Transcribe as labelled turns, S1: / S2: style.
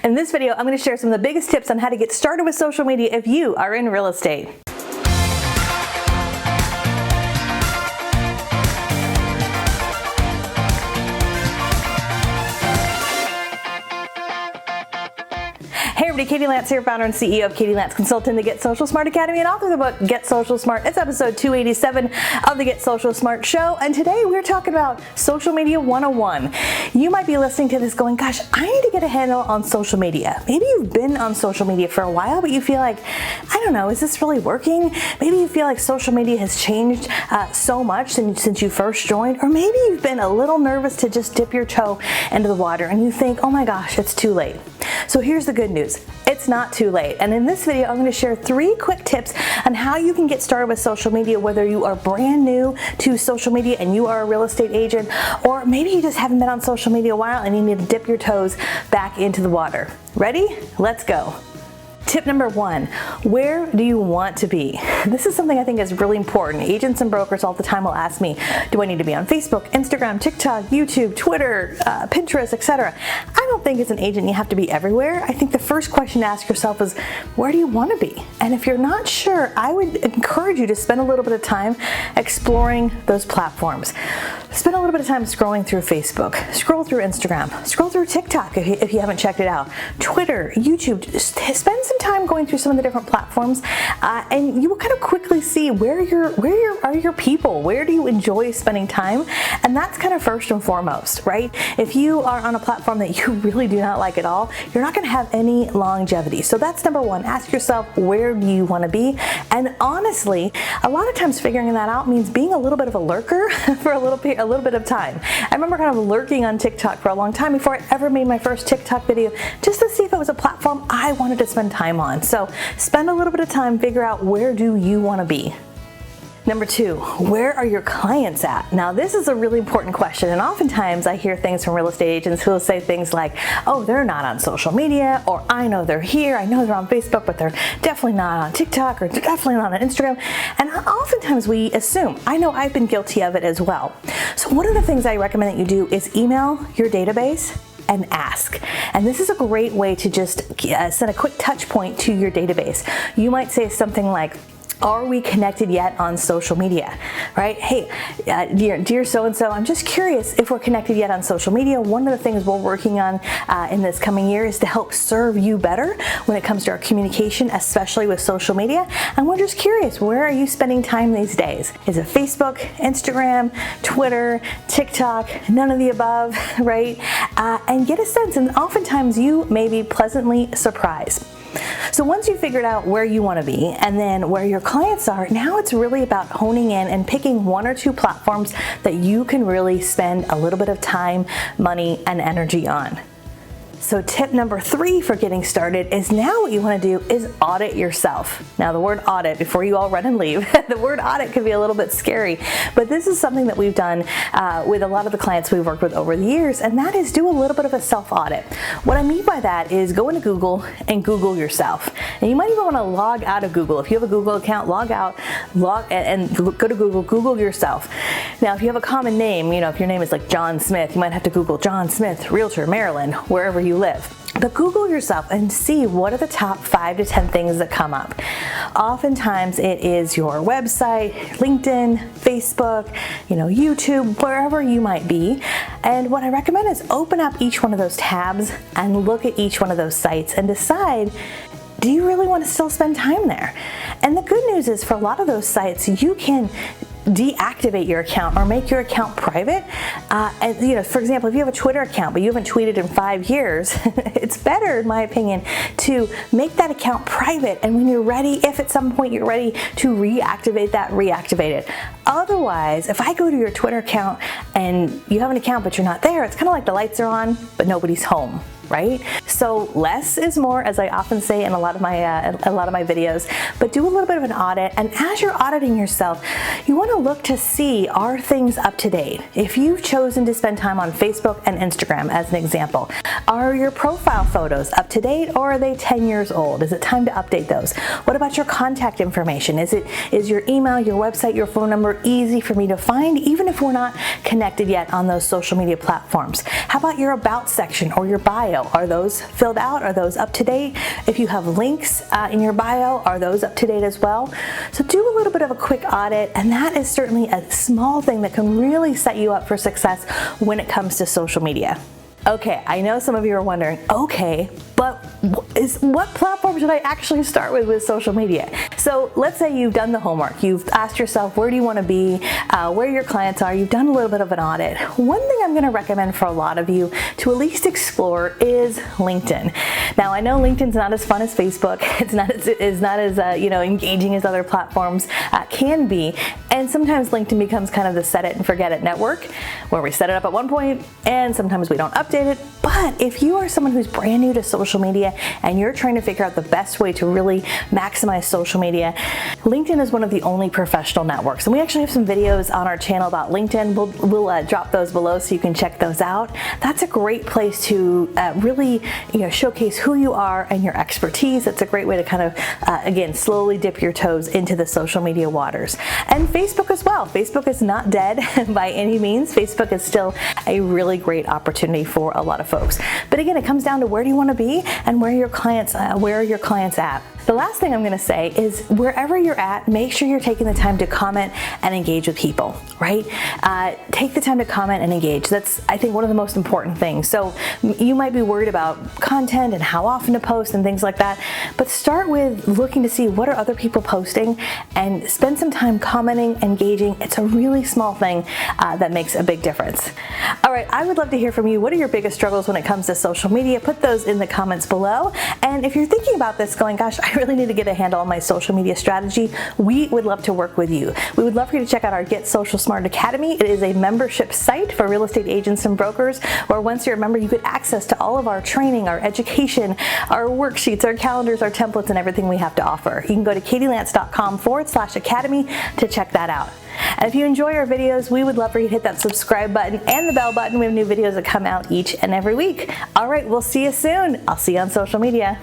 S1: In this video, I'm going to share some of the biggest tips on how to get started with social media if you are in real estate. Hey everybody, Katie Lance here, founder and CEO of Katie Lance Consulting, the Get Social Smart Academy, and author of the book Get Social Smart. It's episode 287 of the Get Social Smart show, and today we're talking about Social Media 101. You might be listening to this going, gosh, I need to get a handle on social media. Maybe you've been on social media for a while, but you feel like, I don't know, is this really working? Maybe you feel like social media has changed so much since you first joined, or maybe you've been a little nervous to just dip your toe into the water and you think, oh my gosh, it's too late. So here's the good news. It's not too late. And in this video, I'm going to share 3 quick tips on how you can get started with social media, whether you are brand new to social media and you are a real estate agent, or maybe you just haven't been on social media a while and you need to dip your toes back into the water. Ready? Let's go. Tip number 1, where do you want to be? This is something I think is really important. Agents and brokers all the time will ask me, do I need to be on Facebook, Instagram, TikTok, YouTube, Twitter, Pinterest, etc. I don't think as an agent you have to be everywhere. I think the first question to ask yourself is, where do you want to be? And if you're not sure, I would encourage you to spend a little bit of time exploring those platforms. Spend a little bit of time scrolling through Facebook, scroll through Instagram, scroll through TikTok if you haven't checked it out, Twitter, YouTube. Just spend some time going through some of the different platforms, and you will kind of quickly see where are your people, where do you enjoy spending time, and that's kind of first and foremost, right? If you are on a platform that you really do not like at all, you're not going to have any longevity. So that's number 1. Ask yourself, where do you want to be? And honestly, a lot of times figuring that out means being a little bit of a lurker for a little bit of time. I remember kind of lurking on TikTok for a long time before I ever made my first TikTok video, just to see if it was a platform I wanted to spend time on. So spend a little bit of time, figure out where do you want to be. Number 2, where are your clients at? Now this is a really important question, and oftentimes I hear things from real estate agents who will say things like, oh, they're not on social media, or I know they're here, I know they're on Facebook, but they're definitely not on TikTok, or they're definitely not on Instagram. And oftentimes we assume, I know I've been guilty of it as well. So one of the things I recommend that you do is email your database and ask. And this is a great way to just send a quick touch point to your database. You might say something like, are we connected yet on social media, right? Hey, dear so-and-so, I'm just curious if we're connected yet on social media. One of the things we're working on in this coming year is to help serve you better when it comes to our communication, especially with social media. And we're just curious, where are you spending time these days? Is it Facebook, Instagram, Twitter, TikTok, none of the above, right? And get a sense, and oftentimes you may be pleasantly surprised. So once you've figured out where you want to be and then where your clients are, now it's really about honing in and picking 1 or 2 platforms that you can really spend a little bit of time, money, and energy on. So tip number 3 for getting started is now what you want to do is audit yourself. Now the word audit, before you all run and leave, the word audit can be a little bit scary, but this is something that we've done with a lot of the clients we've worked with over the years, and that is do a little bit of a self-audit. What I mean by that is go into Google and Google yourself. And you might even want to log out of Google. If you have a Google account, log out, and go to Google, Google yourself. Now if you have a common name, if your name is like John Smith, you might have to Google John Smith, Realtor, Maryland, wherever you live. But Google yourself and see what are the top 5 to 10 things that come up. Oftentimes it is your website, LinkedIn, Facebook, YouTube, wherever you might be. And what I recommend is open up each one of those tabs and look at each one of those sites and decide, do you really want to still spend time there? And the good news is for a lot of those sites, you can deactivate your account or make your account private. For example, if you have a Twitter account but you haven't tweeted in 5 years, it's better, in my opinion, to make that account private. And when you're ready, if at some point you're ready to reactivate that, reactivate it. Otherwise, if I go to your Twitter account and you have an account but you're not there, it's kind of like the lights are on but nobody's home. Right? So less is more, as I often say in a lot of my videos, but do a little bit of an audit. And as you're auditing yourself, you want to look to see, are things up to date? If you've chosen to spend time on Facebook and Instagram as an example, are your profile photos up to date or are they 10 years old? Is it time to update those? What about your contact information? Is your email, your website, your phone number easy for me to find, even if we're not connected yet on those social media platforms? How about your about section or your bio? bio, are those filled out? Are those up to date? If you have links in your bio, are those up to date as well? So do a little bit of a quick audit, and that is certainly a small thing that can really set you up for success when it comes to social media. Okay, I know some of you are wondering, okay, but what platform should I actually start with social media? So let's say you've done the homework. You've asked yourself, where do you want to be, where your clients are. You've done a little bit of an audit. One thing I'm going to recommend for a lot of you to at least explore is LinkedIn. Now, I know LinkedIn's not as fun as Facebook. It's not as engaging as other platforms can be. And sometimes LinkedIn becomes kind of the set it and forget it network, where we set it up at one point and sometimes we don't update it. But if you are someone who's brand new to social media and you're trying to figure out the best way to really maximize social media, LinkedIn is one of the only professional networks. And we actually have some videos on our channel about LinkedIn. We'll drop those below so you can check those out. That's a great place to really showcase who you are and your expertise. It's a great way to kind of, again, slowly dip your toes into the social media waters. And Facebook as well. Facebook is not dead by any means. Facebook is still a really great opportunity for a lot of folks. But again, it comes down to where do you want to be and where are your clients at. The last thing I'm going to say is wherever you're at, make sure you're taking the time to comment and engage with people, right? Take the time to comment and engage. That's, I think, one of the most important things. So you might be worried about content and how often to post and things like that, but start with looking to see what are other people posting and spend some time commenting, engaging. It's a really small thing that makes a big difference. All right, I would love to hear from you. What are your biggest struggles when it comes to social media? Put those in the comments below. And if you're thinking about this going, gosh, I really need to get a handle on my social media strategy, we would love to work with you. We would love for you to check out our Get Social Smart Academy. It is a membership site for real estate agents and brokers where once you're a member, you get access to all of our training, our education, our worksheets, our calendars, our templates, and everything we have to offer. You can go to katielance.com/academy to check that out. And if you enjoy our videos, we would love for you to hit that subscribe button and the bell button. We have new videos that come out each and every week. All right, we'll see you soon. I'll see you on social media.